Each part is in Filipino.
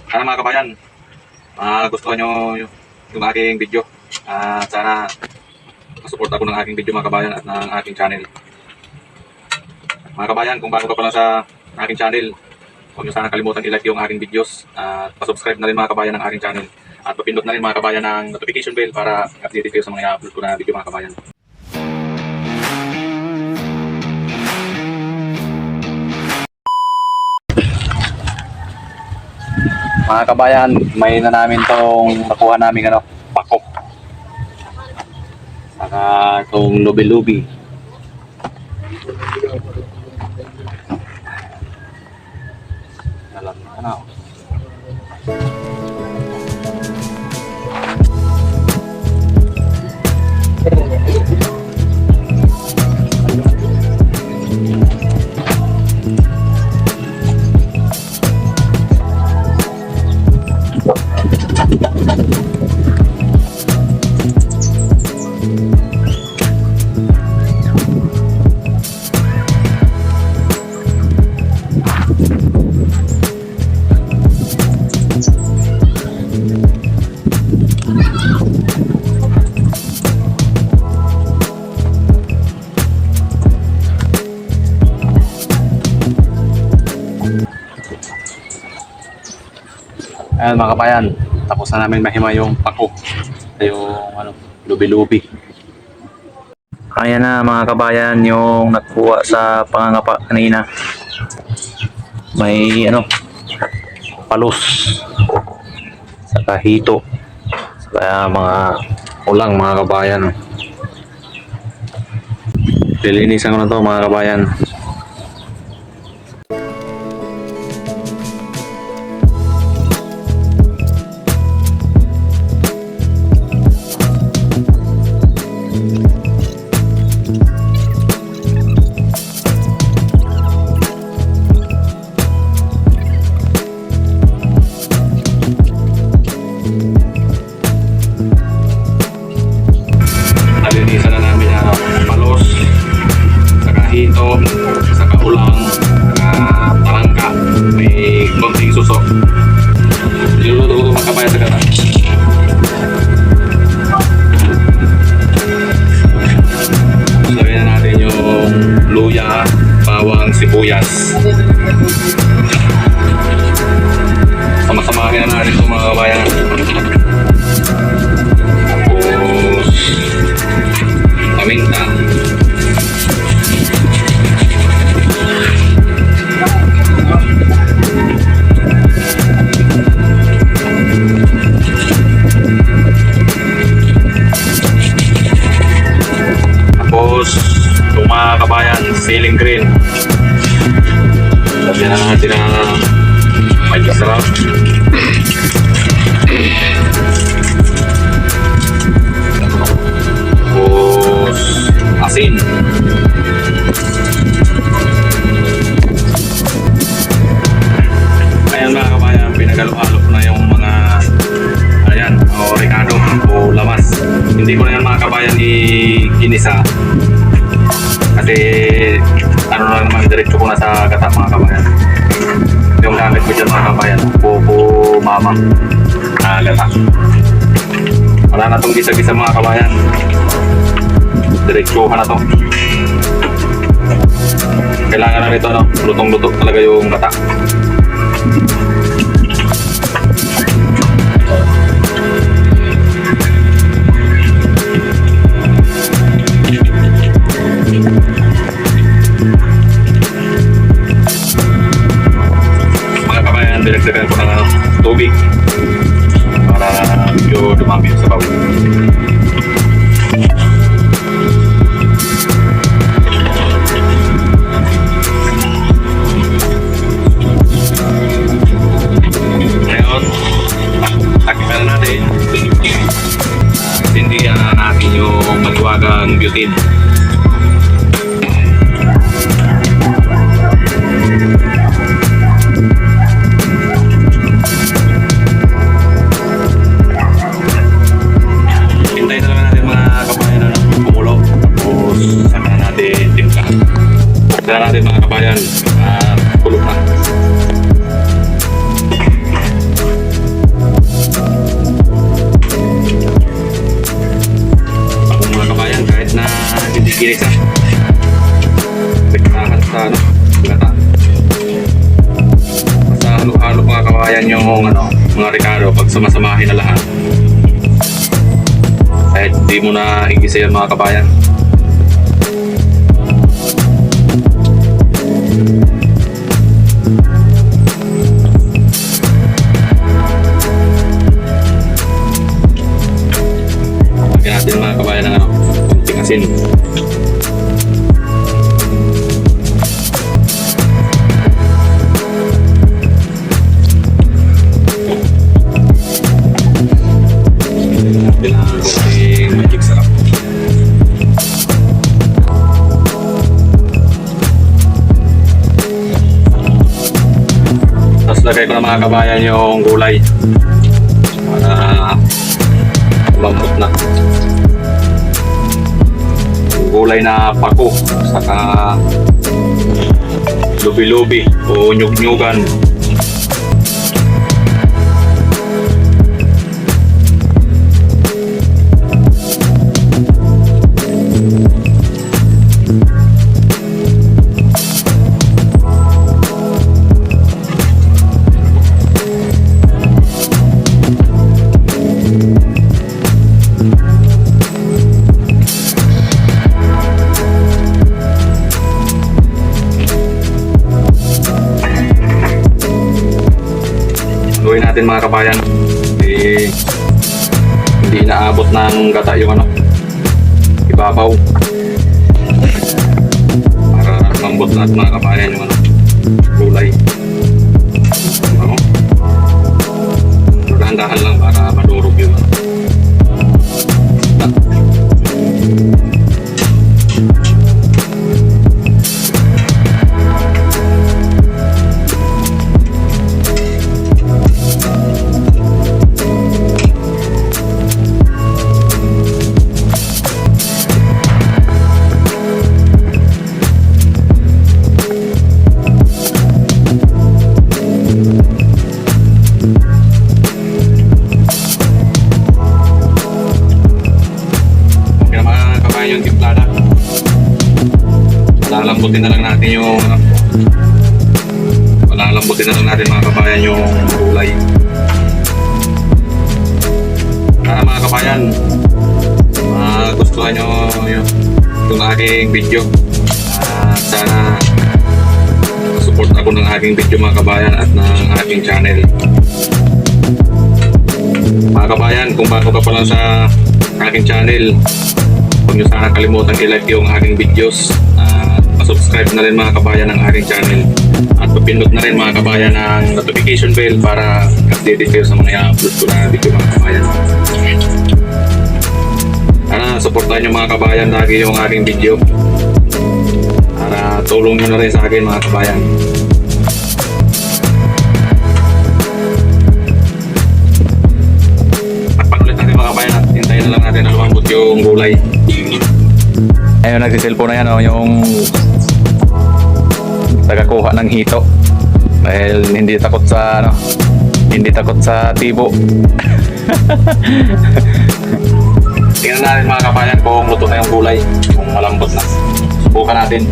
Sana mga kabayan, gusto nyo yung aking video. At sana masupport ako ng aking video mga kabayan at ng aking channel. Mga kabayan, kung bago ka pa lang sa aking channel, huwag nyo sana kalimutan i-like yung aking videos. At pasubscribe na rin mga kabayan ng aking channel. At papindot na rin mga kabayan ng notification bell para updated kayo sa mga i-upload ko na video mga kabayan. Mga kabayan, may na namin tong nakuha namin pakok. Saka itong lubi-lubi. Alam na na. Ayan mga kabayan, tapos na namin mahima yung pako, yung lubi-lubi. Ayan na mga kabayan yung nagkuha sa pangangapa kanina. May palos, saka hito, saka mga ulang mga kabayan. Lilinisan ko na to mga kabayan. Nalinisan na namin palos, saka hito, saka ulang, saka tarangka, may konting suso. Niluluto ko mga kabayan sa gata. Lagyan na natin yung luya, bawang, sibuyas. Sama-samahin na natin ito mga kabayan. Paminta. Tapos itong mga kabayan, ceiling green. Lagyan na natin na may sarap. Asin. Ayan mga kabayan, pinagalo-halo ko na yung mga oregano o lamas. Hindi ko na yan mga kabayan i-ginisa kasi na naman, diretso ko na sa gata mga kabayan. Yung gamit ko dyan mga kabayan, buko mama na gata. Wala na itong gisa-gisa mga kabayan, diretso ka na to. Kailangan na nito lutong-luto talaga yung gata. Mga kabayan, dinagdagan ko ng tubig para medyo dumami yung sabaw. Tindihan na natin yung maliwagang butane. Hintayin na kabayan yung mga Ricardo pag sumasamahin na lahat. Kahit di mo na igisa yan mga kabayan. Lagyan natin mga kabayan ng kunting asin. Magic sarap. Tapos lagay ko na mga kabayan yung gulay para lambot na. Yung gulay na pako saka lubi-lubi o nyug-nyugan. Gawin natin mga kabayan, hindi inaabot ng gata yung ibabaw para lambot na mga kabayan yung gulay. Dahan-dahan lang para madurog yung yung timplada. Palalambutin na lang natin yung palalambutin na lang natin mga kabayan yung gulay. Para mga kabayan, gustuhan nyo yung aking video. At sana support ako ng aking video mga kabayan at ng aking channel. Mga kabayan, kung bago ka pa lang sa aking channel, huwag nyo sana kalimutan i-like yung aking videos at pa-subscribe na rin mga kabayan ng aking channel at papindot na rin mga kabayan ng notification bell para updated kayo sa mga i-upload ko na video mga kabayan. Sana supportan nyo mga kabayan lagi yung aking video para tulong nyo na rin sa akin mga kabayan. Ulit natin mga kabayan at hintayin na lang natin na lumambot yung gulay. Ayun, nagsiselfone na yan yung tagakuha ng hito dahil hindi takot sa hindi takot sa tibo. Tingnan natin mga kabayan kung luto na yung gulay, kung malambot na. Subukan natin.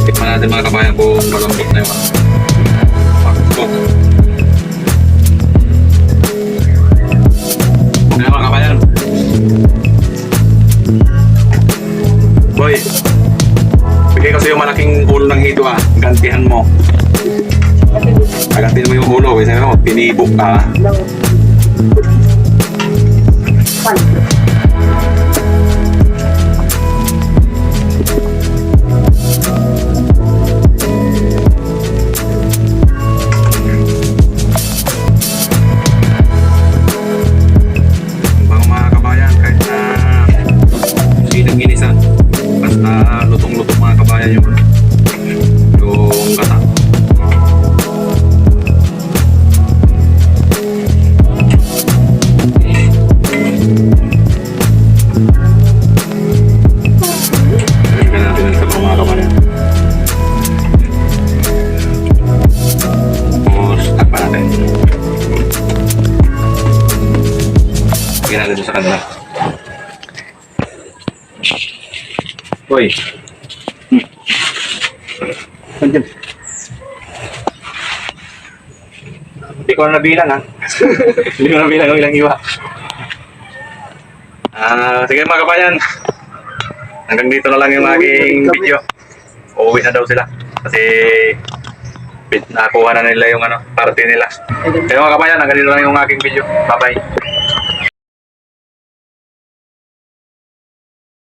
Tikman natin mga kabayan kung malambot na yung pakot. Okay mga kabayan. Boy, bigay ko sa iyo malaking ulo ng hito gantihan mo. Gantihan mo yung ulo, kasi mo, pinibok ka. Lutong-lutong mga kabayan yung gata. Tingnan natin ang sabaw mga kabayan. Tapos takpa natin. Tingnan natin sa kanila. Uy. Hindi ko na nabilang ha. Hindi ko na nabilang ang ilang iwa. Sige mga kabayan. Hanggang dito na lang yung aking video. Uuwi na daw sila. Kasi nakuha na nila yung party nila. Kaya mga kabayan, hanggang dito na lang yung aking video. Bye bye.